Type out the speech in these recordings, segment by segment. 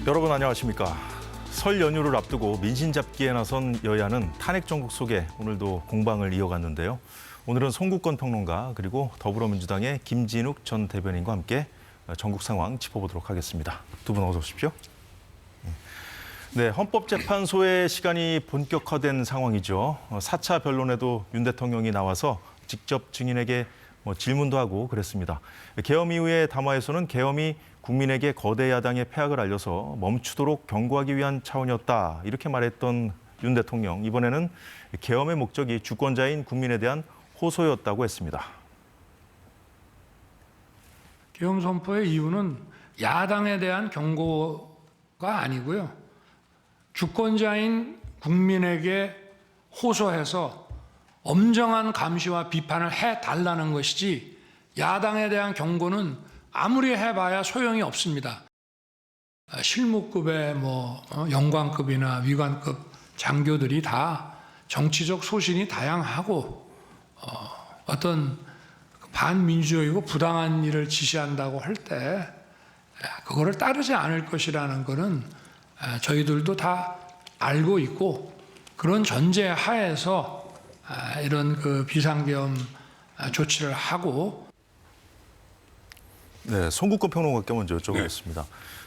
여러분 안녕하십니까. 설 연휴를 앞두고 민심 잡기에 나선 여야는 탄핵 정국 속에 오늘도 공방을 이어갔는데요. 오늘은 송국건 평론가 그리고 더불어민주당의 김진욱 전 대변인과 함께 전국 상황 짚어보도록 하겠습니다. 두 분 어서 오십시오. 네, 헌법재판소의 시간이 본격화된 상황이죠. 4차 변론에도 윤 대통령이 나와서 직접 증인에게 질문도 하고 그랬습니다. 계엄 이후의 담화에서는 계엄이 국민에게 거대 야당의 패악을 알려서 멈추도록 경고하기 위한 차원이었다. 이렇게 말했던 윤 대통령. 이번에는 계엄의 목적이 주권자인 국민에 대한 호소였다고 했습니다. 계엄 선포의 이유는 야당에 대한 경고가 아니고요. 주권자인 국민에게 호소해서 엄정한 감시와 비판을 해달라는 것이지 야당에 대한 경고는 아무리 해봐야 소용이 없습니다. 실무급의 영관급이나 위관급 장교들이 다 정치적 소신이 다양하고 어떤 반민주적이고 부당한 일을 지시한다고 할 때 그거를 따르지 않을 것이라는 것은 저희들도 다 알고 있고 그런 전제 하에서 이런 그 비상계엄 조치를 하고. 네, 송국건 평론가께 먼저 여쭤보겠습니다.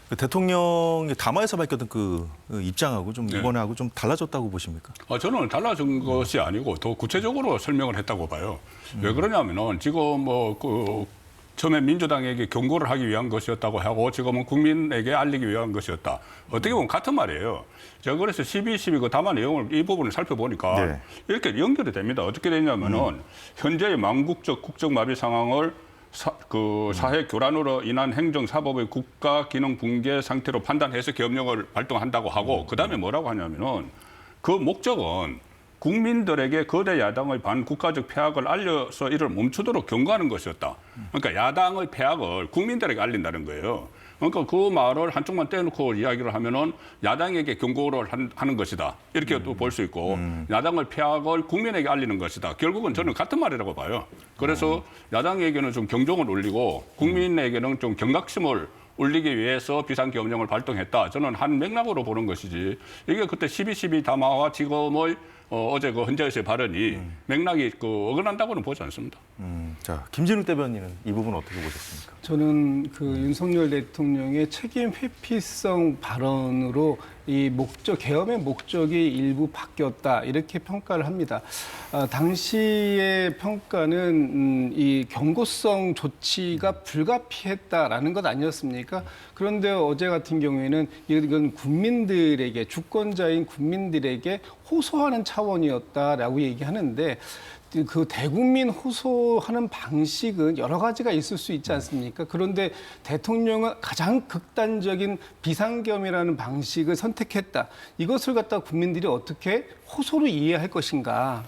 그 대통령이 담화에서 밝혔던 그 입장하고 좀 이번에하고 좀 달라졌다고 보십니까? 저는 달라진 것이 아니고 더 구체적으로 설명을 했다고 봐요. 왜 그러냐면은 지금 처음에 민주당에게 경고를 하기 위한 것이었다고 하고 지금은 국민에게 알리기 위한 것이었다. 어떻게 보면 같은 말이에요. 제가 그래서 12.12 그 담화 내용을 이 부분을 살펴보니까 이렇게 연결이 됩니다. 어떻게 되냐면은 현재의 망국적 국적 마비 상황을 사회 교란으로 인한 행정사법의 국가 기능 붕괴 상태로 판단해서 계엄령을 발동한다고 하고 그다음에 뭐라고 하냐면은 그 목적은 국민들에게 거대 야당의 반국가적 패악을 알려서 이를 멈추도록 경고하는 것이었다. 그러니까 야당의 패악을 국민들에게 알린다는 거예요. 그러니까 그 말을 한쪽만 떼놓고 이야기를 하면은 야당에게 경고를 하는 것이다. 이렇게 또 볼 수 있고 야당의 패악을 국민에게 알리는 것이다. 결국은 저는 같은 말이라고 봐요. 그래서 야당에게는 좀 경종을 울리고 국민에게는 좀 경각심을 울리기 위해서 비상계엄령을 발동했다. 저는 한 맥락으로 보는 것이지. 이게 그때 12.12 담화와 지금의 어제 그 헌재에서의 발언이 맥락이 어긋난다고는 보지 않습니다. 자, 김진욱 대변인은 이 부분 어떻게 보셨습니까? 저는 그 윤석열 대통령의 책임 회피성 발언으로 이 계엄의 목적이 일부 바뀌었다 이렇게 평가를 합니다. 당시의 평가는 이 경고성 조치가 불가피했다라는 것 아니었습니까? 그런데 어제 같은 경우에는 이건 국민들에게 주권자인 국민들에게 호소하는 차원이었다라고 얘기하는데 그 대국민 호소하는 방식은 여러 가지가 있을 수 있지 않습니까? 그런데 대통령은 가장 극단적인 비상계엄이라는 방식을 선택했다. 이것을 갖다 국민들이 어떻게 호소로 이해할 것인가?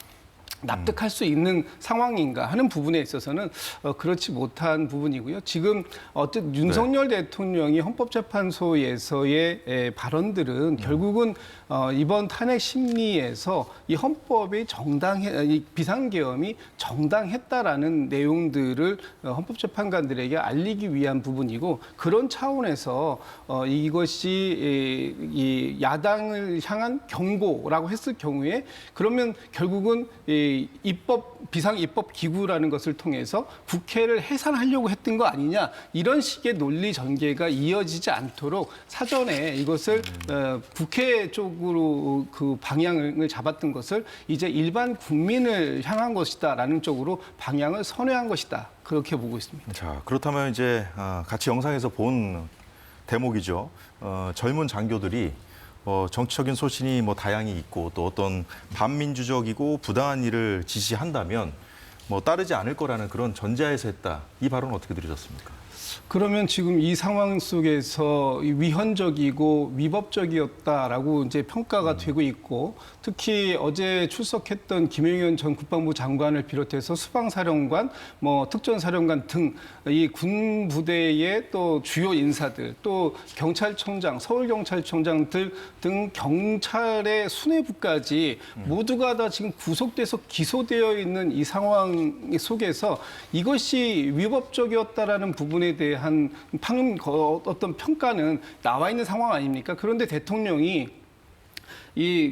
납득할 수 있는 상황인가 하는 부분에 있어서는 그렇지 못한 부분이고요. 지금 어쨌든 윤석열 대통령이 헌법재판소에서의 발언들은 결국은 이번 탄핵 심리에서 이 헌법이 이 비상계엄이 정당했다라는 내용들을 헌법재판관들에게 알리기 위한 부분이고 그런 차원에서 이것이 이 야당을 향한 경고라고 했을 경우에 그러면 결국은 비상입법 기구라는 것을 통해서 국회를 해산하려고 했던 거 아니냐 이런 식의 논리 전개가 이어지지 않도록 사전에 이것을 국회 쪽으로 그 방향을 잡았던 것을 이제 일반 국민을 향한 것이다라는 쪽으로 방향을 선회한 것이다 그렇게 보고 있습니다. 자, 그렇다면 이제 같이 영상에서 본 대목이죠. 젊은 장교들이 정치적인 소신이 다양히 있고 또 어떤 반민주적이고 부당한 일을 지시한다면 따르지 않을 거라는 그런 전제하에서 했다. 이 발언은 어떻게 들으셨습니까? 그러면 지금 이 상황 속에서 위헌적이고 위법적이었다라고 이제 평가가 되고 있고 특히 어제 출석했던 김영현 전 국방부 장관을 비롯해서 수방사령관, 특전사령관 등 이 군 부대의 또 주요 인사들, 또 경찰청장, 서울경찰청장 등 경찰의 수뇌부까지 모두가 다 지금 구속돼서 기소되어 있는 이 상황 속에서 이것이 위법적이었다라는 부분에 부분에 대한 어떤 평가는 나와 있는 상황 아닙니까? 그런데 대통령이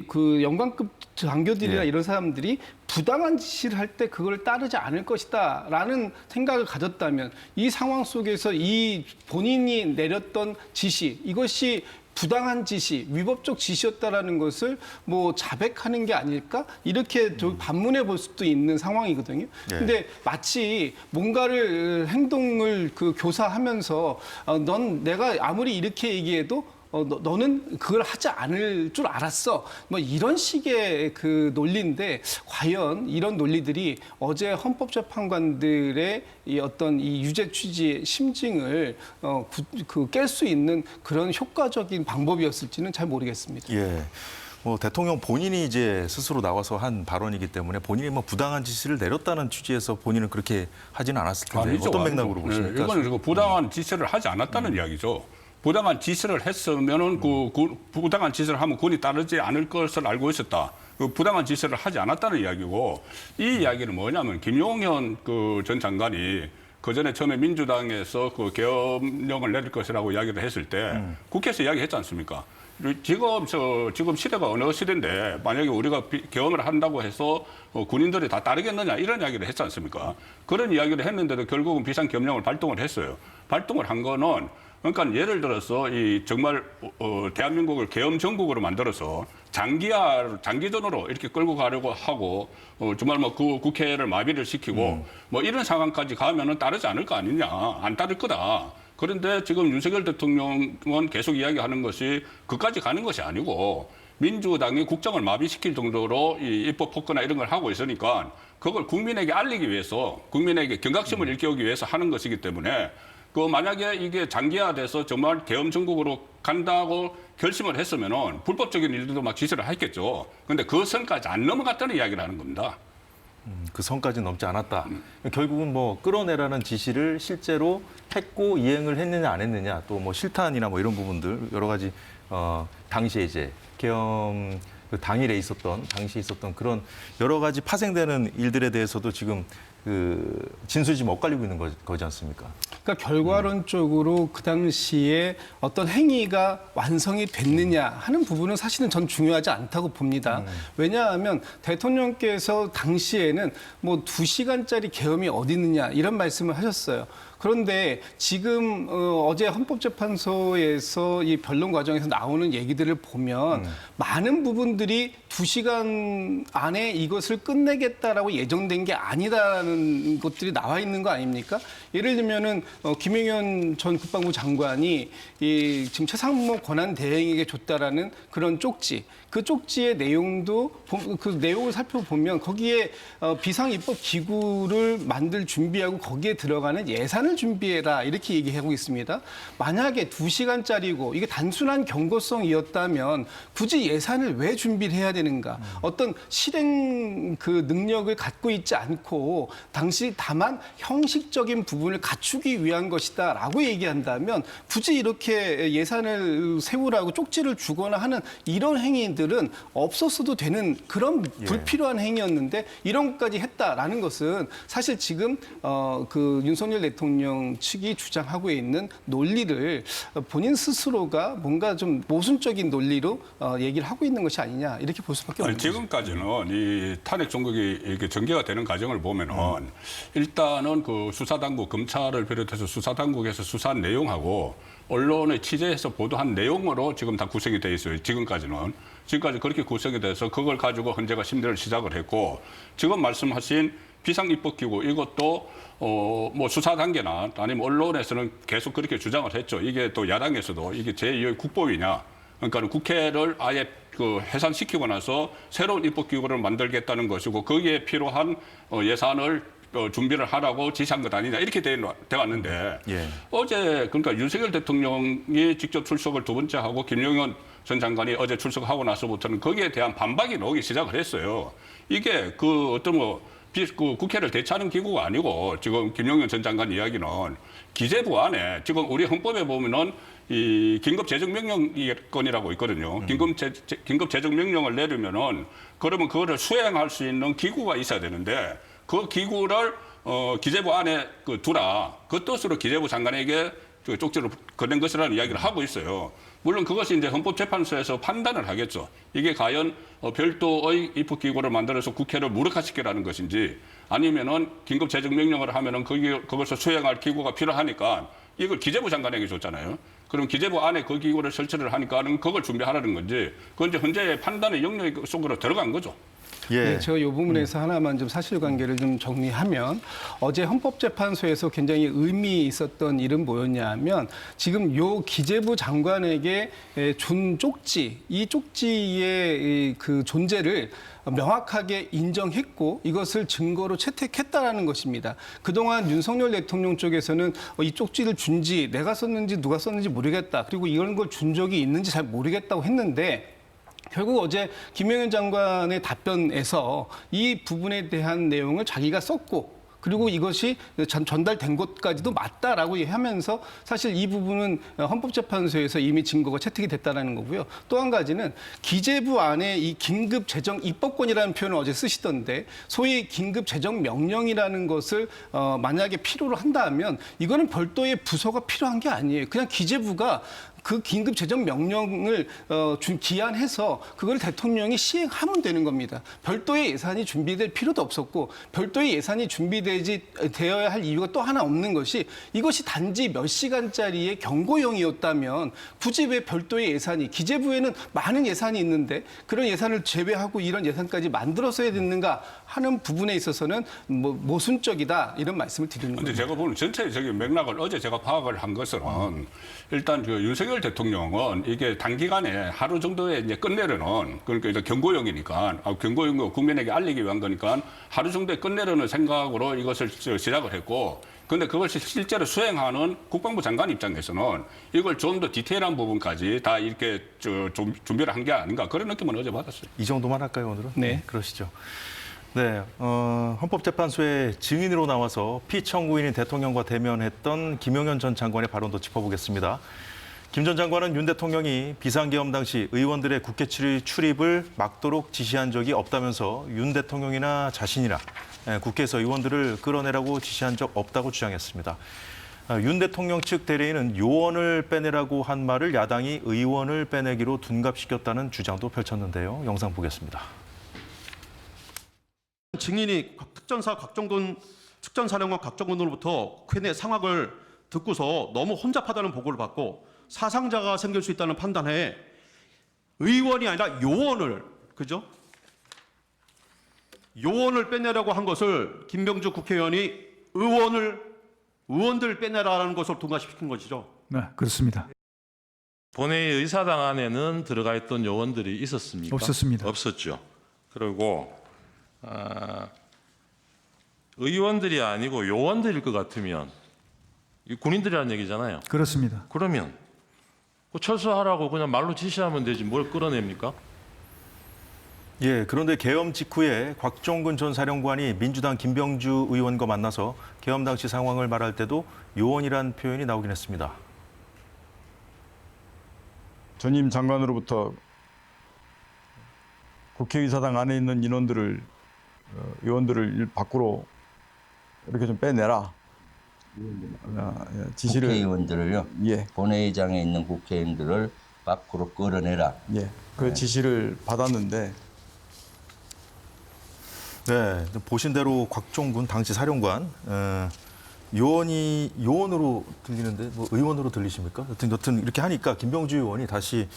그 영관급 장교들이나 예. 이런 사람들이 부당한 지시를 할 때 그걸 따르지 않을 것이다라는 생각을 가졌다면 이 상황 속에서 이 본인이 내렸던 지시 이것이 부당한 지시, 위법적 지시였다라는 것을 뭐 자백하는 게 아닐까? 이렇게 반문해 볼 수도 있는 상황이거든요. 네. 근데 마치 뭔가를 행동을 그 교사하면서 넌 내가 아무리 이렇게 얘기해도 너는 그걸 하지 않을 줄 알았어. 뭐 이런 식의 그 논리인데 과연 이런 논리들이 어제 헌법재판관들의 이 어떤 이 유죄 취지의 심증을 깰 수 있는 그런 효과적인 방법이었을지는 잘 모르겠습니다. 예. 뭐 대통령 본인이 이제 스스로 나와서 한 발언이기 때문에 본인이 뭐 부당한 지시를 내렸다는 취지에서 본인은 그렇게 하지는 않았을 텐데 아니죠. 어떤 맥락으로 보십니까? 네, 이거는 부당한 지시를 하지 않았다는 이야기죠. 부당한 지시를 했으면은 그 부당한 지시를 하면 군이 따르지 않을 것을 알고 있었다. 그 부당한 지시를 하지 않았다는 이야기고 이 이야기는 뭐냐면 김용현 그 전 장관이 그 전에 처음에 민주당에서 그 계엄령을 내릴 것이라고 이야기를 했을 때 국회에서 이야기했지 않습니까? 지금 시대가 어느 시대인데 만약에 우리가 계엄을 한다고 해서 군인들이 다 따르겠느냐 이런 이야기를 했지 않습니까? 그런 이야기를 했는데도 결국은 비상계엄령을 발동을 했어요. 발동을 한 거는 그러니까 예를 들어서 이 정말 대한민국을 계엄 정국으로 만들어서 장기전으로 이렇게 끌고 가려고 하고 정말 뭐 그 국회를 마비를 시키고 뭐 이런 상황까지 가면은 따르지 않을 거 아니냐, 안 따를 거다. 그런데 지금 윤석열 대통령은 계속 이야기하는 것이 그까지 가는 것이 아니고 민주당이 국정을 마비시킬 정도로 이 입법 폭거나 이런 걸 하고 있으니까 그걸 국민에게 알리기 위해서 국민에게 경각심을 일깨우기 위해서 하는 것이기 때문에 그 만약에 이게 장기화돼서 정말 계엄 정국으로 간다고 결심을 했으면은 불법적인 일들도 막 지시를 했겠죠. 그런데 그 선까지 안 넘어갔다는 이야기를 하는 겁니다. 그 선까지 넘지 않았다. 결국은 뭐 끌어내라는 지시를 실제로 했고 이행을 했느냐 안 했느냐 또 뭐 실탄이나 뭐 이런 부분들 여러 가지 당시에 이제 계엄 그 당시에 있었던 그런 여러 가지 파생되는 일들에 대해서도 지금 그 진술이 지금 엇갈리고 있는 거지 않습니까? 그러니까 결과론적으로 그 당시에 어떤 행위가 완성이 됐느냐 하는 부분은 사실은 전 중요하지 않다고 봅니다. 왜냐하면 대통령께서 당시에는 뭐 2시간짜리 계엄이 어디 있느냐 이런 말씀을 하셨어요. 그런데 지금 어제 헌법재판소에서 이 변론 과정에서 나오는 얘기들을 보면 많은 부분들이 2시간 안에 이것을 끝내겠다라고 예정된 게 아니다라는 것들이 나와 있는 거 아닙니까? 예를 들면은 김용현 전 국방부 장관이 이 지금 최상목 권한대행에게 줬다라는 그런 쪽지, 그 쪽지의 내용도 그 내용을 살펴보면 거기에 비상입법 기구를 만들 준비하고 거기에 들어가는 예산을 준비해라 이렇게 얘기하고 있습니다. 만약에 2시간짜리고 이게 단순한 경고성이었다면 굳이 예산을 왜 준비를 해야 되는가? 어떤 실행 그 능력을 갖고 있지 않고 당시 다만 형식적인 부분을 갖추기 위한 것이다라고 얘기한다면 굳이 이렇게 예산을 세우라고 쪽지를 주거나 하는 이런 행위들은 없었어도 되는 그런 불필요한 행위였는데 이런 것까지 했다라는 것은 사실 지금 그 윤석열 대통령 측이 주장하고 있는 논리를 본인 스스로가 뭔가 좀 모순적인 논리로 얘기를 하고 있는 것이 아니냐 이렇게 볼 수밖에 없는 거죠. 지금까지는 이 탄핵 정국이 이렇게 전개가 되는 과정을 보면은 일단은 그 수사당국 검찰을 비롯해서 수사당국에서 수사한 내용하고 언론에 취재해서 보도한 내용으로 지금 다 구성이 돼 있어요. 지금까지 그렇게 구성이 돼서 그걸 가지고 헌재가 심리를 시작을 했고 지금 말씀하신 비상입법기구 이것도 뭐 수사 단계나 아니면 언론에서는 계속 그렇게 주장을 했죠. 이게 또 야당에서도 이게 제2의 국법이냐. 그러니까 국회를 아예 그 해산시키고 나서 새로운 입법기구를 만들겠다는 것이고 거기에 필요한 예산을 준비를 하라고 지시한 것 아니냐 이렇게 돼 왔는데 예. 어제 그러니까 윤석열 대통령이 직접 출석을 두 번째 하고 김용현 전 장관이 어제 출석하고 나서부터는 거기에 대한 반박이 나오기 시작을 했어요. 이게 그 어떤 그 국회를 대체하는 기구가 아니고 지금 김용현 전 장관 이야기는 기재부 안에 지금 우리 헌법에 보면은 이 긴급재정명령권이라고 있거든요. 긴급재정명령을 내리면은 그러면 그거를 수행할 수 있는 기구가 있어야 되는데 그 기구를 기재부 안에 두라. 그 뜻으로 기재부 장관에게 쪽지로 건넨 것이라는 이야기를 하고 있어요. 물론 그것이 이제 헌법재판소에서 판단을 하겠죠. 이게 과연 별도의 입법기구를 만들어서 국회를 무력화시키라는 것인지 아니면은 긴급 재정명령을 하면은 그것을 수행할 기구가 필요하니까 이걸 기재부 장관에게 줬잖아요. 그럼 기재부 안에 그 기구를 설치를 하니까는 그걸 준비하라는 건지 그건 이제 현재의 판단의 영역 속으로 들어간 거죠. 예. 네, 제가 이 부분에서 하나만 좀 사실관계를 좀 정리하면 어제 헌법재판소에서 굉장히 의미 있었던 일은 뭐였냐면 지금 요 기재부 장관에게 준 쪽지, 이 쪽지의 그 존재를 명확하게 인정했고 이것을 증거로 채택했다라는 것입니다. 그동안 윤석열 대통령 쪽에서는 이 쪽지를 준지 내가 썼는지 누가 썼는지 모르겠다. 그리고 이런 걸 준 적이 있는지 잘 모르겠다고 했는데 결국 어제 김영현 장관의 답변에서 이 부분에 대한 내용을 자기가 썼고 그리고 이것이 전달된 것까지도 맞다라고 하면서 사실 이 부분은 헌법재판소에서 이미 증거가 채택이 됐다는 거고요. 또 한 가지는 기재부 안에 이 긴급 재정 입법권이라는 표현을 어제 쓰시던데 소위 긴급 재정 명령이라는 것을 만약에 필요로 한다면 이거는 별도의 부서가 필요한 게 아니에요. 그냥 기재부가 그 긴급 재정 명령을 기한해서 그걸 대통령이 시행하면 되는 겁니다. 별도의 예산이 준비될 필요도 없었고 별도의 예산이 되어야 할 이유가 또 하나 없는 것이 이것이 단지 몇 시간짜리의 경고용이었다면 굳이 왜 별도의 예산이 기재부에는 많은 예산이 있는데 그런 예산을 제외하고 이런 예산까지 만들어서야 됐는가 하는 부분에 있어서는 모순적이다 이런 말씀을 드리는 근데 겁니다. 제가 보는 전체적인 맥락을 어제 제가 파악을 한 것은 일단 그 윤석열 대통령은 이게 단기간에 하루 정도에 이제 끝내려는 그러니까 이제 경고용이니까 경고용 국민에게 알리기 위한 거니까 하루 정도에 끝내려는 생각으로 이것을 시작을 했고 근데 그걸 실제로 수행하는 국방부 장관 입장에서는 이걸 좀 더 디테일한 부분까지 다 이렇게 좀 준비를 한 게 아닌가 그런 느낌은 어제 받았어요. 이 정도만 할까요, 오늘은? 네. 그러시죠. 네, 헌법재판소에 증인으로 나와서 피청구인인 대통령과 대면했던 김용현 전 장관의 발언도 짚어보겠습니다. 김 전 장관은 윤 대통령이 비상계엄 당시 의원들의 국회 출입을 막도록 지시한 적이 없다면서 윤 대통령이나 자신이나 국회에서 의원들을 끌어내라고 지시한 적 없다고 주장했습니다. 윤 대통령 측 대리인은 요원을 빼내라고 한 말을 야당이 의원을 빼내기로 둔갑시켰다는 주장도 펼쳤는데요. 영상 보겠습니다. 증인이 특전사 특전사령관 곽정근으로부터 국회 내 상황을 듣고서 너무 혼잡하다는 보고를 받고 사상자가 생길 수 있다는 판단에 의원이 아니라 요원을 요원을 빼내라고 한 것을 김병주 국회의원이 의원들 빼내라는 것을 둔갑시킨 것이죠. 네, 그렇습니다. 본회의 의사당 안에는 들어가 있던 요원들이 있었습니까? 없었습니다. 없었죠. 그리고 의원들이 아니고 요원들일 것 같으면 이 군인들이라는 얘기잖아요. 그렇습니다. 그러면 철수하라고 그냥 말로 지시하면 되지 뭘 끌어냅니까? 예, 그런데 계엄 직후에 곽종근 전 사령관이 민주당 김병주 의원과 만나서 계엄 당시 상황을 말할 때도 요원이란 표현이 나오긴 했습니다. 전임 장관으로부터 국회의사당 안에 있는 의원들을 밖으로 이렇게 좀 빼내라. 지시를 국회의원들을요. 예, 본회의장에 있는 국회의원들을 밖으로 끌어내라. 예, 그 지시를 받았는데 네, 보신 대로 곽종근 당시 사령관 요원으로 들리는데 뭐 의원으로 들리십니까? 여튼 이렇게 하니까 김병주 의원이 다시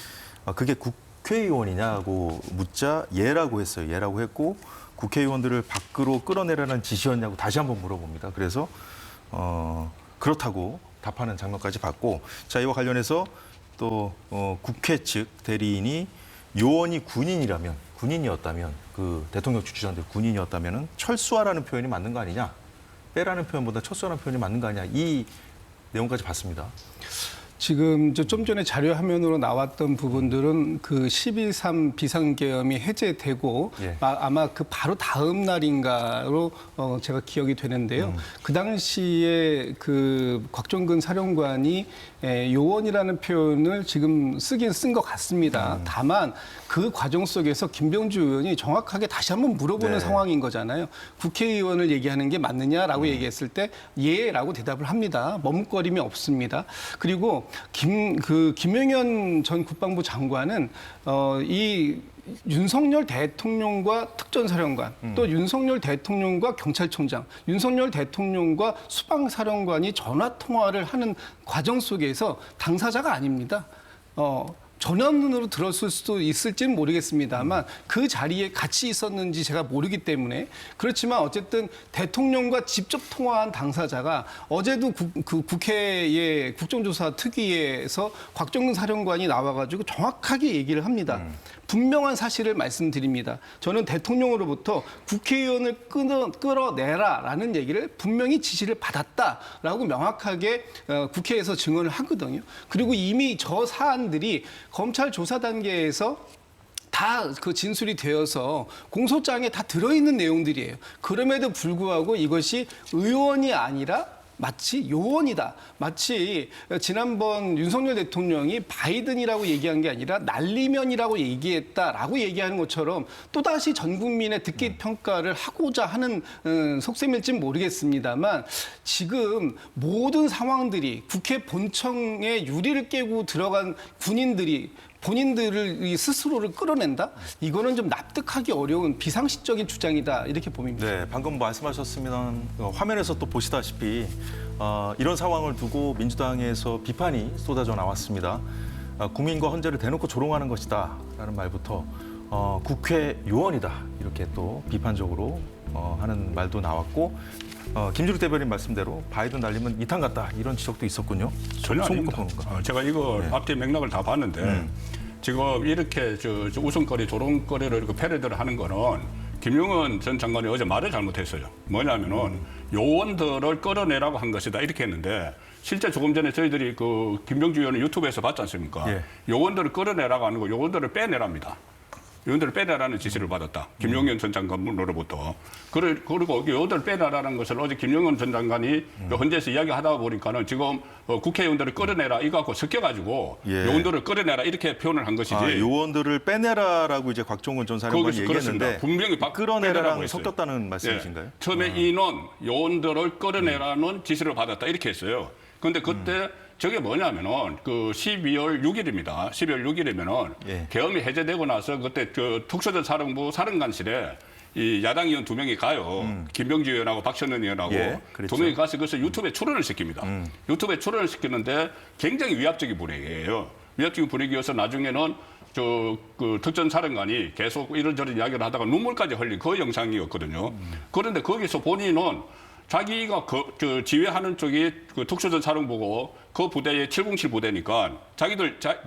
그게 국회의원이냐고 묻자 예라고 했어요. 예라고 했고 국회의원들을 밖으로 끌어내라는 지시였냐고 다시 한번 물어봅니다. 그래서 그렇다고 답하는 장면까지 봤고 자 이와 관련해서 또 국회 측 대리인이 요원이 군인이었다면 그 대통령 주지사들 군인이었다면 철수하라는 표현이 맞는 거 아니냐? 빼라는 표현보다 철수하라는 표현이 맞는 거 아니냐? 이 내용까지 봤습니다. 지금 좀 전에 자료 화면으로 나왔던 부분들은 그 12.3 비상계엄이 해제되고 예. 아마 그 바로 다음 날인가로 제가 기억이 되는데요. 그 당시에 그 곽종근 사령관이 요원이라는 표현을 지금 쓰긴 쓴 것 같습니다. 다만 그 과정 속에서 김병주 의원이 정확하게 다시 한번 물어보는 네. 상황인 거잖아요. 국회의원을 얘기하는 게 맞느냐라고 얘기했을 때 예라고 대답을 합니다. 머뭇거림이 없습니다. 그리고 김영현 전 국방부 장관은 이 윤석열 대통령과 특전사령관, 또 윤석열 대통령과 경찰청장, 윤석열 대통령과 수방사령관이 전화 통화를 하는 과정 속에서 당사자가 아닙니다. 전화문으로 들었을 수도 있을지는 모르겠습니다만 그 자리에 같이 있었는지 제가 모르기 때문에 그렇지만 어쨌든 대통령과 직접 통화한 당사자가 어제도 국회의 국정조사 특위에서 곽종근 사령관이 나와가지고 정확하게 얘기를 합니다. 분명한 사실을 말씀드립니다. 저는 대통령으로부터 국회의원을 끌어내라라는 얘기를 분명히 지시를 받았다라고 명확하게 국회에서 증언을 하거든요. 그리고 이미 저 사안들이 검찰 조사 단계에서 다 그 진술이 되어서 공소장에 다 들어있는 내용들이에요. 그럼에도 불구하고 이것이 의원이 아니라 마치 요원이다. 마치 지난번 윤석열 대통령이 바이든이라고 얘기한 게 아니라 날리면이라고 얘기했다라고 얘기하는 것처럼 또다시 전 국민의 듣기 평가를 하고자 하는 속셈일지는 모르겠습니다만 지금 모든 상황들이 국회 본청의 유리를 깨고 들어간 군인들이 본인들을 스스로를 끌어낸다? 이거는 좀 납득하기 어려운 비상식적인 주장이다 이렇게 봅니다. 네, 방금 말씀하셨습니다. 화면에서 또 보시다시피 이런 상황을 두고 민주당에서 비판이 쏟아져 나왔습니다. 국민과 헌재를 대놓고 조롱하는 것이다라는 말부터 국회요원이다 이렇게 또 비판적으로 하는 말도 나왔고 김준욱 대변인 말씀대로 바이든 날리면 이탄 같다 이런 지적도 있었군요. 전혀 송국권 아닙니다. 평론가. 제가 이거 앞뒤 맥락을 다 봤는데 지금 이렇게 저 웃음거리, 조롱거리를 이렇게 패러디를 하는 거는 김용은 전 장관이 어제 말을 잘못했어요. 뭐냐면은 요원들을 끌어내라고 한 것이다 이렇게 했는데 실제 조금 전에 저희들이 그 김병주 의원을 유튜브에서 봤지 않습니까? 예. 요원들을 끌어내라고 하는 거 요원들을 빼내랍니다. 요원들을 빼내라는 지시를 받았다. 김용현 전 장관으로부터. 그리고 요원들을 빼내라는 것을 어제 김용현 전 장관이 헌재에서 이야기하다 보니까는 지금 국회의원들을 끌어내라 이거 갖고 섞여가지고 예. 요원들을 끌어내라 이렇게 표현을 한 것이지. 요원들을 빼내라라고 이제 곽종근 전 사령관이 그렇습니다. 얘기했는데 분명히 빼내라고 끌어내라랑 했어요. 섞였다는 말씀이신가요? 예. 처음에 인원, 요원들을 끌어내라는 지시를 받았다 이렇게 했어요. 그런데 그때 저게 뭐냐면은 그 12월 6일입니다. 12월 6일이면은 예. 계엄이 해제되고 나서 그때 그 특수전 사령부 사령관실에 이 야당 의원 2명이 가요. 김병주 의원하고 박찬원 의원하고 예, 그렇죠. 2명이 가서 그래서 유튜브에 출연을 시킵니다. 유튜브에 출연을 시키는데 굉장히 위압적인 분위기예요. 위압적인 분위기여서 나중에는 그 특전 사령관이 계속 이런저런 이야기를 하다가 눈물까지 흘린 그 영상이었거든요. 그런데 거기서 본인은 자기가 그 지휘하는 쪽이 그 특수전 사령부고 그 부대의 707 부대니까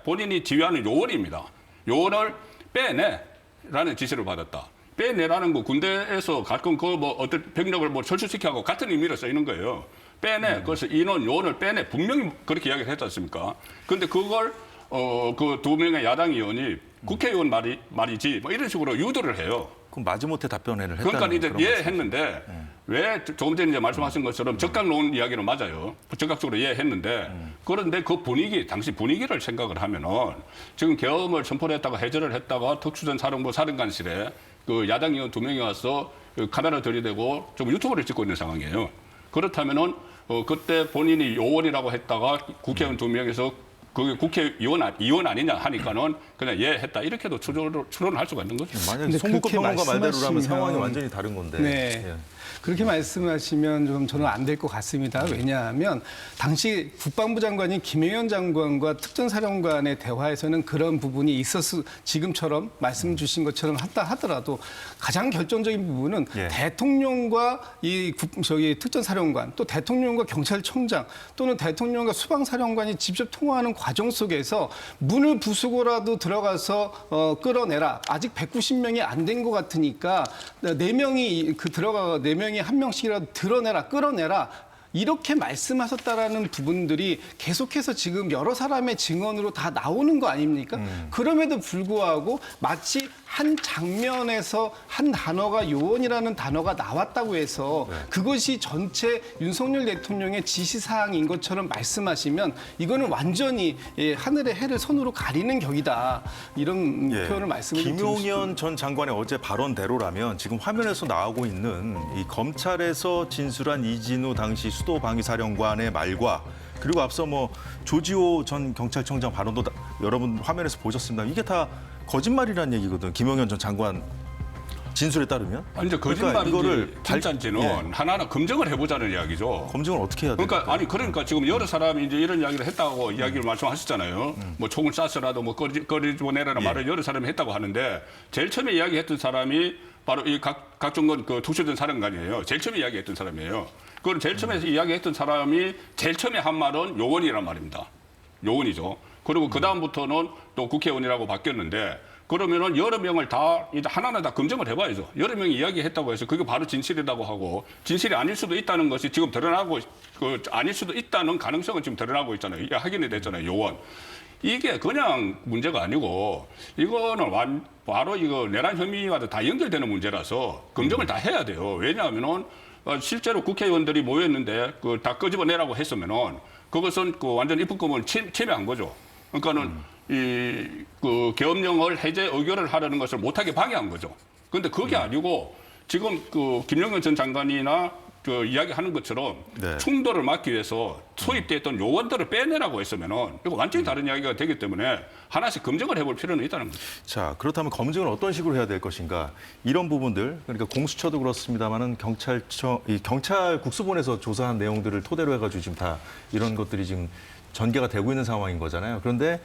본인이 지휘하는 요원입니다. 요원을 빼내라는 지시를 받았다. 빼내라는 거 군대에서 가끔 그 뭐 어떤 병력을 뭐 철수시키고 같은 의미로 쓰이는 거예요. 빼내. 그래서 인원 요원을 빼내. 분명히 그렇게 이야기를 했지 않습니까? 그런데 그걸 그 2명의 야당 의원이 국회의원 말이지 뭐 이런 식으로 유도를 해요. 그럼 마지못해 답변을 했다는 그러니까 이제 그런 이해했는데 왜 조금 전에 이제 말씀하신 것처럼 적각론 이야기는 맞아요. 적각적으로 이해했는데 그런데 그 분위기, 당시 분위기를 생각을 하면은 지금 계엄을 선포를 했다가 해제를 했다가 특수전 사령부 사령관실에 그 야당 의원 2명이 와서 그 카메라 들이대고 좀 유튜브를 찍고 있는 상황이에요. 그렇다면은 그때 본인이 요원이라고 했다가 국회의원 2명에서 그게 국회의원 아니냐 하니까는 그냥 예 했다 이렇게도 추론을 할 수가 있는 거죠. 만약에 송국권 평론가 말대로 하면 상황이 완전히 다른 건데. 네. 예. 그렇게 말씀하시면 좀 저는 안 될 것 같습니다. 왜냐하면 당시 국방부 장관인 김영현 장관과 특전사령관의 대화에서는 그런 부분이 있었을 지금처럼 말씀 주신 것처럼 한다 하더라도 가장 결정적인 부분은 예. 대통령과 저기 특전사령관 또 대통령과 경찰청장 또는 대통령과 수방사령관이 직접 통화하는 과정 속에서 문을 부수고라도 들어가서 끌어내라. 아직 190명이 안 된 것 같으니까 4명이 한 명씩이라도 드러내라, 끌어내라. 이렇게 말씀하셨다라는 부분들이 계속해서 지금 여러 사람의 증언으로 다 나오는 거 아닙니까? 그럼에도 불구하고 마치 한 장면에서 한 단어가 요원이라는 단어가 나왔다고 해서 그것이 전체 윤석열 대통령의 지시사항인 것처럼 말씀하시면 이거는 완전히 하늘의 해를 손으로 가리는 격이다. 이런 표현을 말씀을 드리고 싶습니다. 김용현 전 장관의 어제 발언대로라면 지금 화면에서 나오고 있는 이 검찰에서 진술한 이진우 당시 수도방위사령관의 말과 그리고 앞서 뭐 조지호 전 경찰청장 발언도 여러분 화면에서 보셨습니다. 이게 다 거짓말이라는 얘기거든. 김용현 전 장관 진술에 따르면. 아니, 이제 그러니까 거짓말인지 이거를 진짜인지는 하나하나 검증을 해보자는 이야기죠. 검증을 어떻게 해야 됩니까? 그러니까 지금 여러 사람이 이제 이런 이야기를 했다고 이야기를 말씀하셨잖아요. 뭐 총을 쐈어라도 뭐 꺼리보내라는 말을 여러 사람이 했다고 하는데 제일 처음에 이야기했던 사람이 바로 이 각종건 그 특수전 사령관이에요. 제일 처음에 이야기했던 사람이에요. 그걸 제일 처음에 이야기했던 사람이 제일 처음에 한 말은 요원이란 말입니다. 요원이죠. 그리고 그 다음부터는 또 국회의원이라고 바뀌었는데 그러면은 여러 명을 다 이제 하나하나 다 검증을 해봐야죠. 여러 명이 이야기했다고 해서 그게 바로 진실이라고 하고 진실이 아닐 수도 있다는 것이 지금 드러나고 아닐 수도 있다는 가능성은 지금 드러나고 있잖아요. 이게 확인이 됐잖아요. 요원. 이게 그냥 문제가 아니고 이거는 바로 이거 내란 혐의와도 다 연결되는 문제라서 검증을 다 해야 돼요. 왜냐하면은 실제로 국회의원들이 모였는데 그 다 끄집어내라고 했으면은 그것은 그 완전 입법권을 침해한 거죠. 그러니까는 그 계엄령을 해제 의결을 하려는 것을 못하게 방해한 거죠. 그런데 그게 아니고 지금 그 김영현 전 장관이나 그 이야기하는 것처럼 네. 충돌을 막기 위해서 투입됐던 요원들을 빼내라고 했으면은 이거 완전히 다른 이야기가 되기 때문에 하나씩 검증을 해볼 필요는 있다는 거죠. 자, 그렇다면 검증을 어떤 식으로 해야 될 것인가? 이런 부분들, 그러니까 공수처도 그렇습니다만은 경찰 국수본에서 조사한 내용들을 토대로 해가지고 지금 다 이런 것들이 지금 전개가 되고 있는 상황인 거잖아요. 그런데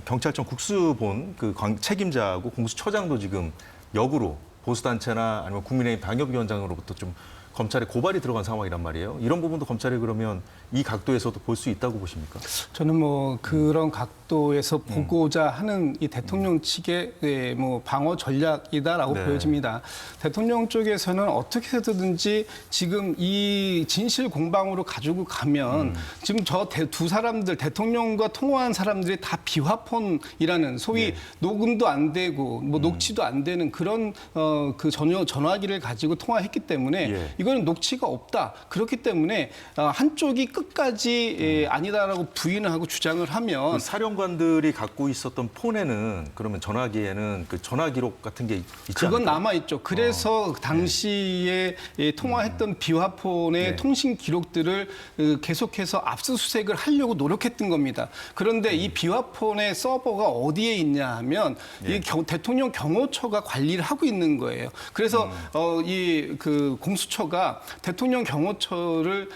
경찰청 국수본 그 책임자하고 공수처장도 지금 역으로 보수단체나 아니면 국민의힘 당협위원장으로부터 좀 검찰에 고발이 들어간 상황이란 말이에요. 이런 부분도 검찰이 그러면 이 각도에서도 볼 수 있다고 보십니까? 저는 뭐 그런 각도에서 보고자 하는 이 대통령 측의 뭐 방어 전략이다라고 네. 보여집니다. 대통령 쪽에서는 어떻게 해서든지 지금 이 진실 공방으로 가지고 가면 지금 저 두 사람들 대통령과 통화한 사람들이 다 비화폰이라는 소위 녹음도 안 되고 뭐 녹취도 안 되는 그런 그 전화기를 가지고 통화했기 때문에 이거는 녹취가 없다. 그렇기 때문에 한쪽이 끝까지 아니다라고 부인을 하고 주장을 하면 그 사령관들이 갖고 있었던 폰에는 그러면 전화기에는 그 전화 기록 같은 게 있지 그건 않을까요? 남아 있죠. 그래서 당시에 통화했던 비화폰의 통신 기록들을 계속해서 압수수색을 하려고 노력했던 겁니다. 그런데 이 비화폰의 서버가 어디에 있냐 하면 이 대통령 경호처가 관리를 하고 있는 거예요. 그래서 이 그 공수처가 대통령 경호처를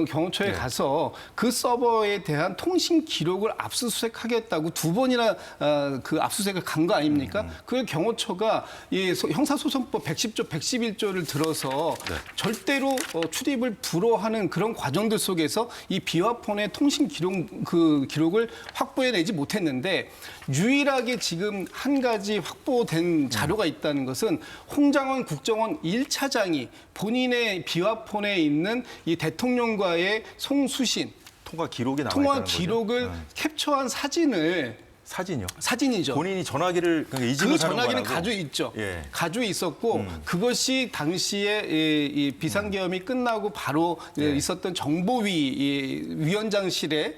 경호처에 가서 그 서버에 대한 통신 기록을 압수수색하겠다고 두 번이나 그 압수수색을 간 거 아닙니까? 그걸 경호처가 이 형사소송법 110조, 111조를 들어서 절대로 출입을 불허하는 그런 과정들 속에서 이 비화폰의 통신 기록을 확보해내지 못했는데 유일하게 지금 한 가지 확보된 자료가 있다는 것은 홍장원 국정원 1차장이 본인의 비화폰에 있는 이 대통령과의 송수신 통화 기록이 나와 통화 있다는 기록을 거죠? 캡처한 사진이요? 사진이죠. 본인이 전화기를 그러니까 이진우 그 전화기는 사령관하고 가지고 있죠. 예. 가지고 있었고 그것이 당시에 이 비상계엄이 끝나고 바로 있었던 정보위 위원장실에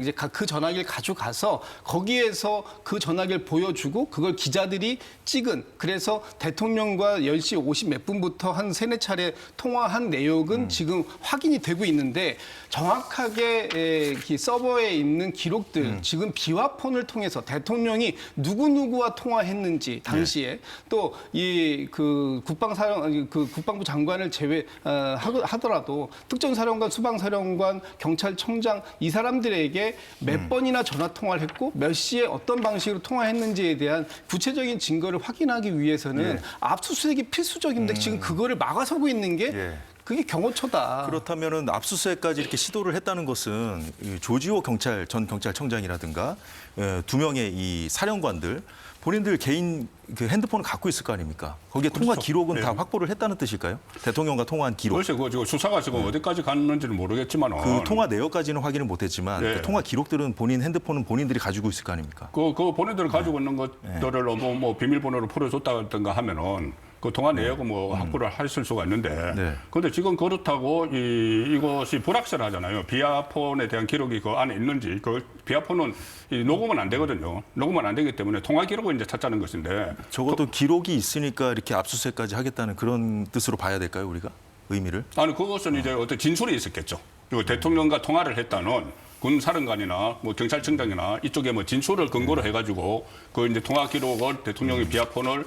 이제 그 전화기를 가져가서 거기에서 그 전화기를 보여주고 그걸 기자들이 찍은 그래서 대통령과 10시 50 몇 분부터 한 3-4차례 통화한 내용은 지금 확인이 되고 있는데 정확하게 이 서버에 있는 기록들 지금 비화폰을 통해서 대통령이 누구누구와 통화했는지 당시에 또 이 그 국방부 장관을 제외하더라도 특전사령관, 수방사령관, 경찰청장 이 사람들에게 몇 번이나 전화 통화를 했고 몇 시에 어떤 방식으로 통화했는지에 대한 구체적인 증거를 확인하기 위해서는 압수수색이 필수적인데 지금 그거를 막아서고 있는 게 그게 경호처다. 그렇다면은 압수수색까지 이렇게 시도를 했다는 것은 이 조지호 전 경찰청장이라든가 2명의 이 사령관들 본인들 개인 그 핸드폰을 갖고 있을 거 아닙니까? 거기에 통화 그렇죠. 기록은 네. 다 확보를 했다는 뜻일까요? 대통령과 통화한 기록. 글쎄, 그 수사가 지금 어디까지 갔는지는 모르겠지만 그 통화 내역까지는 확인을 못했지만 네. 그 통화 기록들은 본인 핸드폰은 본인들이 가지고 있을 거 아닙니까? 그 본인들이 가지고 있는 것들을 뭐 비밀번호로 풀어줬다든가 하면은 그 통화 내역은 뭐 확보를 했을 수가 있는데, 네. 그런데 지금 그렇다고 이것이 불확실하잖아요. 비아폰에 대한 기록이 그 안에 있는지, 그 비아폰은 이 녹음은 안 되거든요. 녹음은 안 되기 때문에 통화 기록을 이제 찾자는 것인데, 적어도 기록이 있으니까 이렇게 압수수색까지 하겠다는 그런 뜻으로 봐야 될까요, 우리가? 의미를? 아니 그것은 이제 어떤 진술이 있었겠죠. 그리고 대통령과 통화를 했다는 군 사령관이나 뭐 경찰청장이나 이쪽에 뭐 진술을 근거로 해가지고 그 이제 통화 기록을 대통령의 비아폰을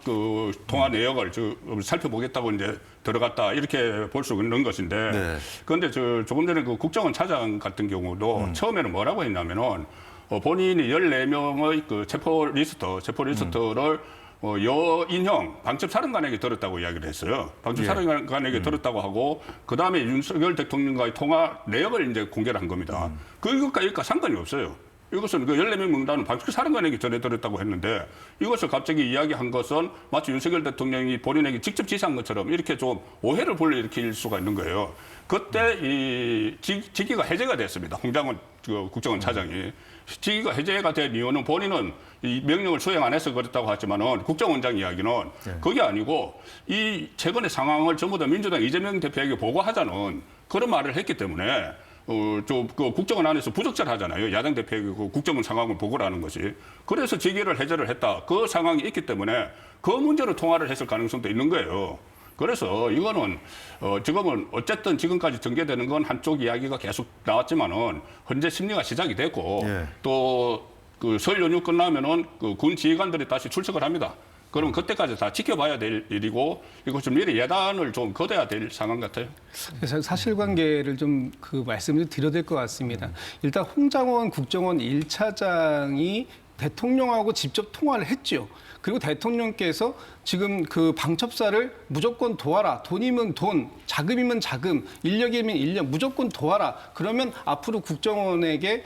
그 통화 내역을 살펴보겠다고 이제 들어갔다 이렇게 볼 수 있는 것인데. 네. 그런데 조금 전에 그 국정원 차장 같은 경우도 처음에는 뭐라고 했냐면은 본인이 14명의 그 체포 리스트를 여인형 방첩사령관에게 들었다고 이야기를 했어요. 방첩사령관에게 들었다고 하고 그 다음에 윤석열 대통령과의 통화 내역을 이제 공개를 한 겁니다. 그것과 상관이 없어요. 이것은 그 14명 명단은 방첩사령관에게 전해드렸다고 했는데 이것을 갑자기 이야기한 것은 마치 윤석열 대통령이 본인에게 직접 지시한 것처럼 이렇게 좀 오해를 불러일으킬 수가 있는 거예요. 그때 이 직위가 해제가 됐습니다. 홍장원 국정원 차장이. 직위가 해제가 된 이유는 본인은 이 명령을 수행 안 해서 그랬다고 하지만은 국정원장 이야기는 그게 아니고 이 최근의 상황을 전부 다 민주당 이재명 대표에게 보고하자는 그런 말을 했기 때문에 그 국정원 안에서 부적절하잖아요. 야당 대표에게 그 국정원 상황을 보고라는 것이. 그래서 직위를 해제를 했다. 그 상황이 있기 때문에 그 문제로 통화를 했을 가능성도 있는 거예요. 그래서 이거는 지금은 어쨌든 지금까지 전개되는 건 한쪽 이야기가 계속 나왔지만은 현재 심리가 시작이 됐고 예. 또 그 설 연휴 끝나면은 그 군 지휘관들이 다시 출석을 합니다. 그럼 그때까지 다 지켜봐야 될 일이고 이것을 미리 예단을 좀 거둬야 될 상황 같아요. 그래서 사실관계를 좀 그 말씀을 드려야 될 것 같습니다. 일단 홍장원 국정원 1차장이 대통령하고 직접 통화를 했죠. 그리고 대통령께서 지금 그 방첩사를 무조건 도와라. 돈이면 돈, 자금이면 자금, 인력이면 인력, 무조건 도와라. 그러면 앞으로 국정원에게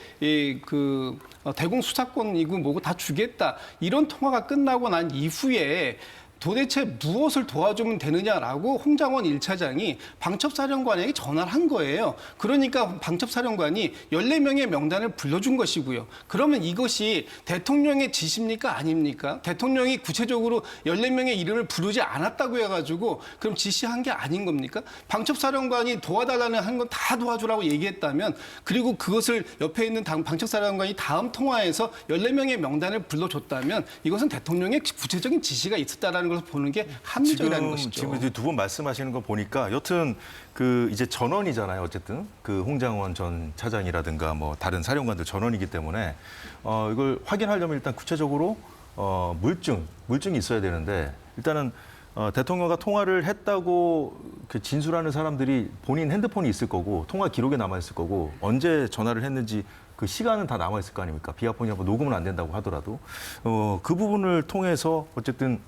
대공 수사권이고 뭐고 다 주겠다. 이런 통화가 끝나고 난 이후에 도대체 무엇을 도와주면 되느냐라고 홍장원 1차장이 방첩사령관에게 전화를 한 거예요. 그러니까 방첩사령관이 14명의 명단을 불러준 것이고요. 그러면 이것이 대통령의 지시입니까? 아닙니까? 대통령이 구체적으로 14명의 이름을 부르지 않았다고 해가지고 그럼 지시한 게 아닌 겁니까? 방첩사령관이 도와달라는 한 건 다 도와주라고 얘기했다면 그리고 그것을 옆에 있는 방첩사령관이 다음 통화에서 14명의 명단을 불러줬다면 이것은 대통령의 구체적인 지시가 있었다라는 것을 보는 게 합리적이라는 것이죠. 지금 두 분 말씀하시는 거 보니까 여튼 그 이제 전원이잖아요. 어쨌든 그 홍장원 전 차장이라든가 뭐 다른 사령관들 전원이기 때문에 이걸 확인하려면 일단 구체적으로 물증이 있어야 되는데 일단은 대통령과 통화를 했다고 그 진술하는 사람들이 본인 핸드폰이 있을 거고 통화 기록에 남아 있을 거고 언제 전화를 했는지 그 시간은 다 남아 있을 거 아닙니까? 비아폰이 뭐 녹음은 안 된다고 하더라도 그 부분을 통해서 어쨌든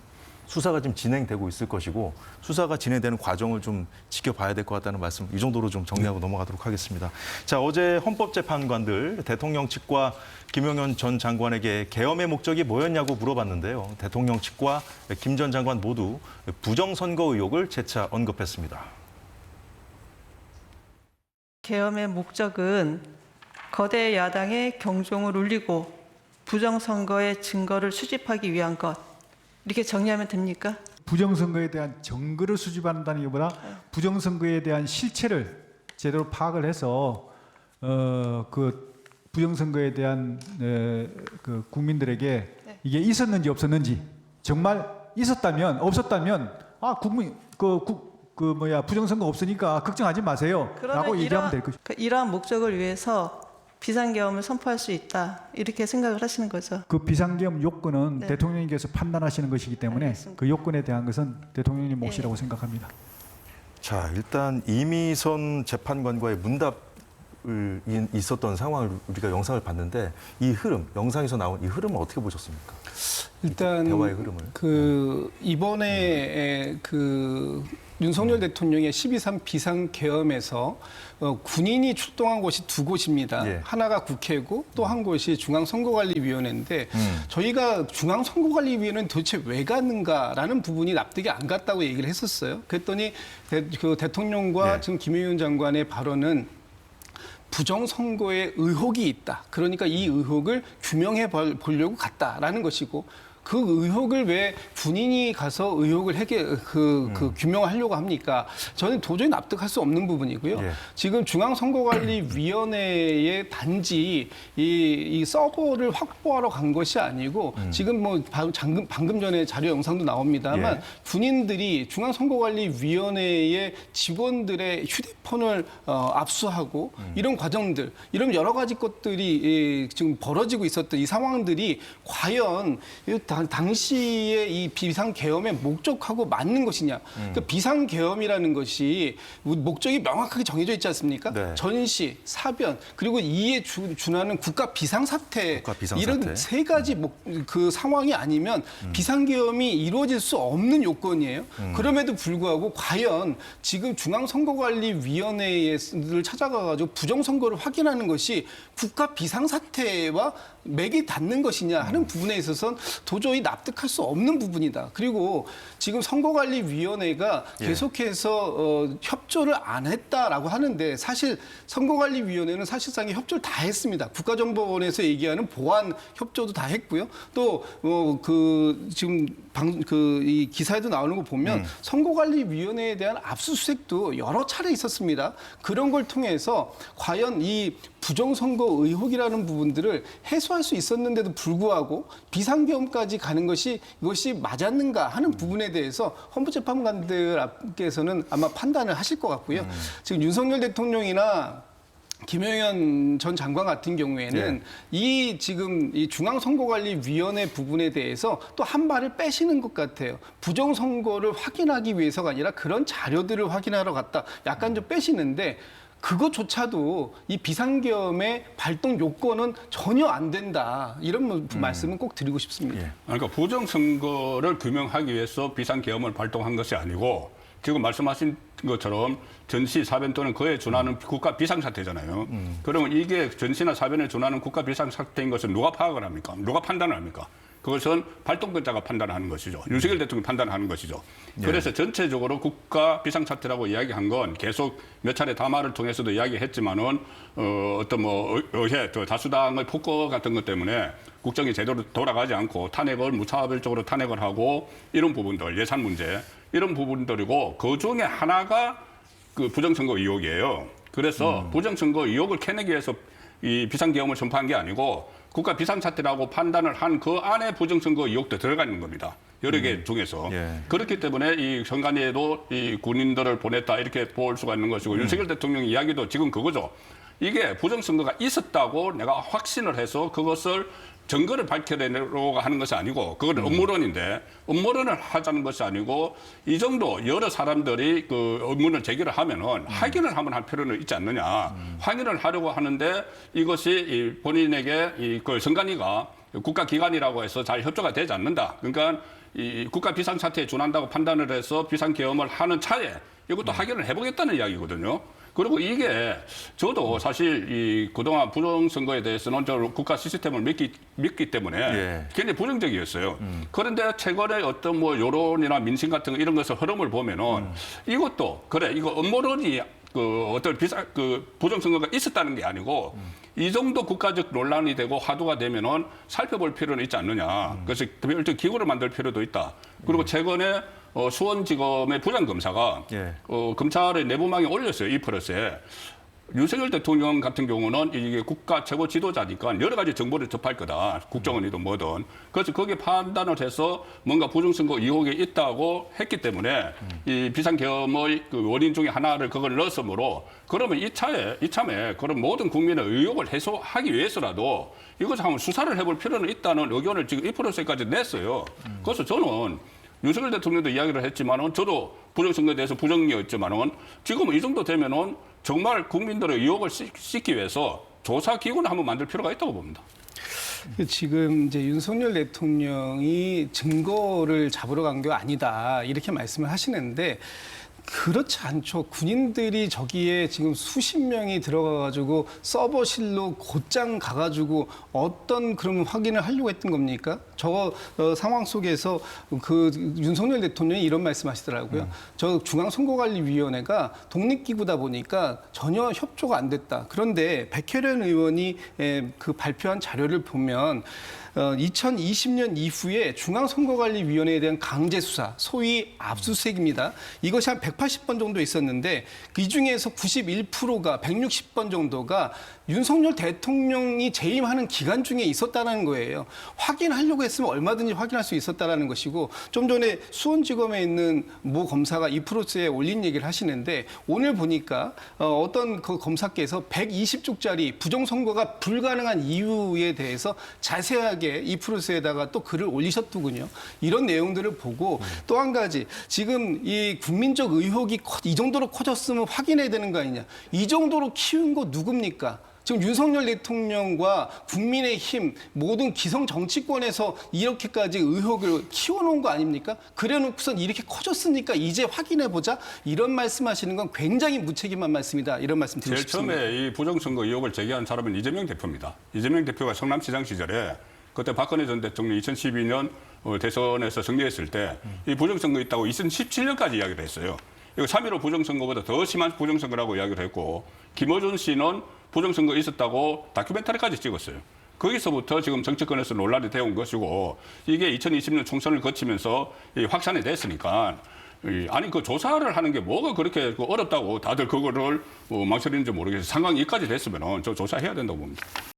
수사가 지금 진행되고 있을 것이고 수사가 진행되는 과정을 좀 지켜봐야 될 것 같다는 말씀 이 정도로 좀 정리하고 넘어가도록 하겠습니다. 자, 어제 헌법재판관들 대통령 측과 김용현 전 장관에게 계엄의 목적이 뭐였냐고 물어봤는데요. 대통령 측과 김 전 장관 모두 부정선거 의혹을 재차 언급했습니다. 계엄의 목적은 거대 야당의 경종을 울리고 부정선거의 증거를 수집하기 위한 것. 이렇게 정리하면 됩니까? 부정선거에 대한 증거를 수집한다는 것보다 부정선거에 대한 실체를 제대로 파악을 해서 그 부정선거에 대한 그 국민들에게 이게 있었는지 없었는지 정말 있었다면 없었다면 국민 부정선거 없으니까 걱정하지 마세요라고 얘기하면 될 것이죠. 이러한 목적을 위해서 비상계엄을 선포할 수 있다 이렇게 생각을 하시는 거죠. 그 비상계엄 요건은 네. 대통령님께서 판단하시는 것이기 때문에 알겠습니다. 그 요건에 대한 것은 대통령님 몫이라고 생각합니다. 자, 일단 이미선 재판관과의 문답을 있었던 상황을 우리가 영상을 봤는데 이 흐름, 영상에서 나온 이 흐름을 어떻게 보셨습니까? 일단 대화의 흐름을. 그 이번에 그 윤석열 대통령의 12.3 비상계엄에서 군인이 출동한 곳이 두 곳입니다. 예. 하나가 국회고 또 한 곳이 중앙선거관리위원회인데 저희가 중앙선거관리위원회는 도대체 왜 갔는가라는 부분이 납득이 안 갔다고 얘기를 했었어요. 그랬더니 그 대통령과 예. 지금 김혜윤 장관의 발언은 부정선거에 의혹이 있다. 그러니까 이 의혹을 규명해 보려고 갔다라는 것이고 그 의혹을 왜 군인이 가서 의혹을 규명하려고 합니까? 저는 도저히 납득할 수 없는 부분이고요. 예. 지금 중앙선거관리위원회에 단지 이 서버를 확보하러 간 것이 아니고 지금 뭐 방금 전에 자료 영상도 나옵니다만 예. 군인들이 중앙선거관리위원회의 직원들의 휴대폰을 압수하고 이런 과정들, 이런 여러 가지 것들이 지금 벌어지고 있었던 이 상황들이 과연 당시에 이 비상계엄의 목적하고 맞는 것이냐. 그러니까 비상계엄이라는 것이 목적이 명확하게 정해져 있지 않습니까? 네. 전시, 사변, 그리고 이에 준하는 국가 비상사태, 이런 세 가지 그 상황이 아니면 비상계엄이 이루어질 수 없는 요건이에요. 그럼에도 불구하고 과연 지금 중앙선거관리위원회를 찾아가가지고 부정선거를 확인하는 것이 국가 비상사태와 맥이 닿는 것이냐 하는 부분에 있어서는 도저히 납득할 수 없는 부분이다. 그리고 지금 선거관리위원회가 계속해서 협조를 안 했다라고 하는데 사실 선거관리위원회는 사실상의 협조를 다 했습니다. 국가정보원에서 얘기하는 보안 협조도 다 했고요. 또 지금 이 기사에도 나오는 거 보면 선거관리위원회에 대한 압수수색도 여러 차례 있었습니다. 그런 걸 통해서 과연 이 부정선거 의혹이라는 부분들을 해소할 수 있었는데도 불구하고 비상계엄까지 가는 것이 이것이 맞았는가 하는 부분에 대해서 헌법재판관들께서는 아마 판단을 하실 것 같고요. 지금 윤석열 대통령이나 김영현 전 장관 같은 경우에는 지금 이 중앙선거관리위원회 부분에 대해서 또 한 발을 빼시는 것 같아요. 부정선거를 확인하기 위해서가 아니라 그런 자료들을 확인하러 갔다. 약간 좀 빼시는데 그것조차도 이 비상계엄의 발동 요건은 전혀 안 된다. 이런 말씀은 꼭 드리고 싶습니다. 그러니까 부정선거를 규명하기 위해서 비상계엄을 발동한 것이 아니고 지금 말씀하신 것처럼 전시, 사변 또는 그에 준하는 국가 비상사태잖아요. 그러면 이게 전시나 사변에 준하는 국가 비상사태인 것을 누가 파악을 합니까? 누가 판단을 합니까? 그것은 발동권자가 판단하는 것이죠. 윤석열 대통령이 판단하는 것이죠. 그래서 전체적으로 국가 비상사태라고 이야기한 건 계속 몇 차례 담화를 통해서도 이야기했지만은 어떤 의회, 다수당의 폭거 같은 것 때문에 국정이 제대로 돌아가지 않고 탄핵을 무차별적으로 탄핵을 하고 이런 부분들, 예산 문제 이런 부분들이고 그 중에 하나가 그 부정선거 의혹이에요. 그래서 부정선거 의혹을 캐내기 위해서 이 비상계엄을 선포한 게 아니고 국가 비상사태라고 판단을 한 그 안에 부정선거 의혹도 들어가 있는 겁니다. 여러 개 중에서. 그렇기 때문에 이 선관위에도 이 군인들을 보냈다 이렇게 볼 수가 있는 것이고 윤석열 대통령 이야기도 지금 그거죠. 이게 부정선거가 있었다고 내가 확신을 해서 그것을 증거를 밝혀내려고 하는 것이 아니고 그건 음모론인데 음모론을 하자는 것이 아니고 이 정도 여러 사람들이 그 의문을 제기를 하면은 확인을 한번 할 필요는 있지 않느냐. 확인을 하려고 하는데 이것이 본인에게 그 선관위가 국가기관이라고 해서 잘 협조가 되지 않는다. 그러니까 이 국가 비상사태에 준한다고 판단을 해서 비상계엄을 하는 차에 이것도 확인을 해보겠다는 이야기거든요. 그리고 이게 저도 사실 이 그동안 부정선거에 대해서는 저 국가 시스템을 믿기 때문에 굉장히 부정적이었어요. 그런데 최근에 어떤 뭐 여론이나 민심 같은 거 이런 것을 흐름을 보면은 이것도 그래 이거 음모론이 그 어떤 부정선거가 있었다는 게 아니고 이 정도 국가적 논란이 되고 화두가 되면은 살펴볼 필요는 있지 않느냐. 그래서 일단 기구를 만들 필요도 있다. 그리고 최근에 수원지검의 부장검사가 검찰의 내부망에 올렸어요. 이플러스에. 윤석열 대통령 같은 경우는 이게 국가 최고 지도자니까 여러 가지 정보를 접할 거다. 국정원이든 뭐든. 그래서 거기에 판단을 해서 뭔가 부정선거 의혹이 있다고 했기 때문에 이 비상계엄의 그 원인 중에 하나를 그걸 넣었으므로 그러면 이참에 그런 모든 국민의 의혹을 해소하기 위해서라도 이것을 한번 수사를 해볼 필요는 있다는 의견을 지금 이플러스에까지 냈어요. 그래서 저는 윤석열 대통령도 이야기를 했지만은 저도 부정선거에 대해서 부정이었지만은 지금 이 정도 되면은 정말 국민들의 의혹을 씻기 위해서 조사 기구를 한번 만들 필요가 있다고 봅니다. 지금 이제 윤석열 대통령이 증거를 잡으러 간 게 아니다 이렇게 말씀을 하시는데 그렇지 않죠. 군인들이 저기에 지금 수십 명이 들어가가지고 서버실로 곧장 가가지고 어떤 그런 확인을 하려고 했던 겁니까? 저 상황 속에서 그 윤석열 대통령이 이런 말씀하시더라고요. 저 중앙선거관리위원회가 독립기구다 보니까 전혀 협조가 안 됐다. 그런데 백혜련 의원이 그 발표한 자료를 보면 2020년 이후에 중앙선거관리위원회에 대한 강제 수사, 소위 압수수색입니다. 이것이 한 180번 정도 있었는데 이 중에서 91%가 160번 정도가 윤석열 대통령이 재임하는 기간 중에 있었다는 거예요. 확인하려고 했으면 얼마든지 확인할 수 있었다는 것이고 좀 전에 수원지검에 있는 모 검사가 이 프로스에 올린 얘기를 하시는데 오늘 보니까 어떤 그 검사께서 120쪽짜리 부정선거가 불가능한 이유에 대해서 자세하게 이 프로스에다가 또 글을 올리셨더군요. 이런 내용들을 보고 또 한 가지 지금 이 국민적 의혹이 이 정도로 커졌으면 확인해야 되는 거 아니냐. 이 정도로 키운 거 누굽니까? 지금 윤석열 대통령과 국민의힘 모든 기성 정치권에서 이렇게까지 의혹을 키워놓은 거 아닙니까? 그래놓고선 이렇게 커졌으니까 이제 확인해보자 이런 말씀하시는 건 굉장히 무책임한 말씀이다. 이런 말씀 드리고 제일 싶습니다. 처음에 이 부정선거 의혹을 제기한 사람은 이재명 대표입니다. 이재명 대표가 성남시장 시절에 그때 박근혜 전 대통령이 2012년 대선에서 승리했을 때 이 부정선거 있다고 2017년까지 이야기를 했어요. 이거 3.15 부정선거보다 더 심한 부정선거라고 이야기를 했고 김어준 씨는 부정선거 있었다고 다큐멘터리까지 찍었어요. 거기서부터 지금 정치권에서 논란이 되어온 것이고 이게 2020년 총선을 거치면서 확산이 됐으니까 아니 그 조사를 하는 게 뭐가 그렇게 어렵다고 다들 그거를 망설이는지 모르겠어요. 상황이 여기까지 됐으면 저 조사해야 된다고 봅니다.